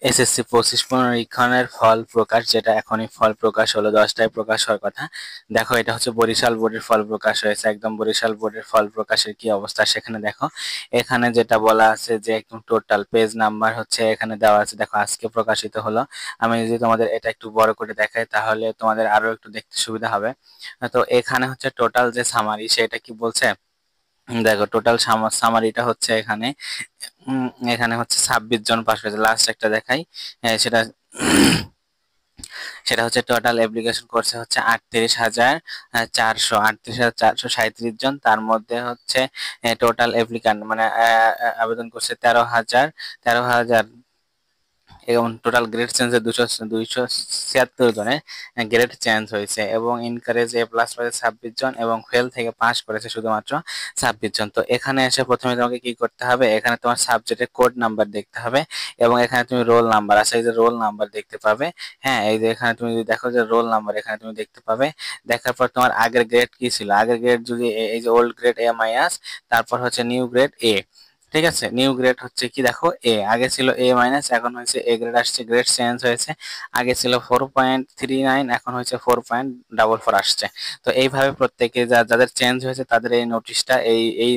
SSC 25 পুনরীক্ষণের ফল প্রকাশ, যেটা এখনই ফল প্রকাশ হলো, 10টায় প্রকাশ হওয়ার কথা। দেখো এটা হচ্ছে বরিশাল বোর্ডের ফল প্রকাশ হয়েছে, একদম বরিশাল বোর্ডের ফল প্রকাশের কি অবস্থা সেখানে দেখো। এখানে যেটা বলা আছে যে একদম টোটাল পেজ নাম্বার হচ্ছে এখানে দেওয়া আছে, দেখো আজকে প্রকাশিত হলো। আমি যদি তোমাদের এটা একটু বড় করে দেখাই তাহলে তোমাদের আরো একটু দেখতে সুবিধা হবে। তো এখানে হচ্ছে টোটাল যে সামারি সেটা কি বলছে, দেখো টোটাল সামারিটা হচ্ছে এখানে এখানে হচ্ছে 26 জন পাশ করেছে। লাস্ট একটা দেখাই, সেটা সেটা হচ্ছে টোটাল অ্যাপ্লিকেশন করছে হচ্ছে 38,437 জন। তার মধ্যে হচ্ছে টোটাল অ্যাপ্লিকান্ট মানে আবেদন করছে 13,000 এবং টোটাল গ্রেড চেঞ্জ 276 জনের গ্রেড চেঞ্জ হয়েছে, এবং ইনকারেজ এ প্লাস পাইছে 26 জন, এবং ফেল থেকে পাস করেছে শুধুমাত্র 26 জন। তো এখানে এসে প্রথমে তোমাকে কি করতে হবে, এখানে তোমার সাবজেক্টের কোড নাম্বার দেখতে হবে, এবং এখানে তুমি রোল নাম্বার আছে, এই যে রোল নাম্বার দেখতে পাবে। হ্যাঁ, এই যে এখানে তুমি যদি দেখো যে রোল নাম্বার এখানে তুমি দেখতে পাবে। দেখার পর তোমার আগের গ্রেড কি ছিল, আগের গ্রেড যদি এই যে ওল্ড গ্রেড এ মাইনাস, তারপর হচ্ছে নিউ গ্রেড এ। ঠিক আছে, নিউ গ্রেড হচ্ছে কি দেখো এ, আগে ছিল এ মাইনাস, এখন হয়েছে এ গ্রেড আসছে, গ্রেড চেঞ্জ হয়েছে। আগে ছিল 4.39, এখন হয়েছে 4.44 আসছে। তো এইভাবে প্রত্যেকে যাদের চেঞ্জ হয়েছে তাদের এই নোটিশটা, এই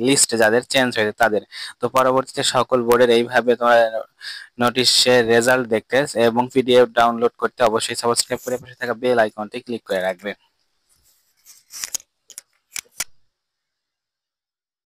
লিস্টে যাদের চেঞ্জ হয়েছে তাদের। তো পরবর্তীতে সকল বোর্ডের এইভাবে তোমার নোটিশের রেজাল্ট দেখতে এবং পিডিএফ ডাউনলোড করতে অবশ্যই সাবস্ক্রাইব করে পাশে থাকা বেল আইকনটি ক্লিক করে রাখবে।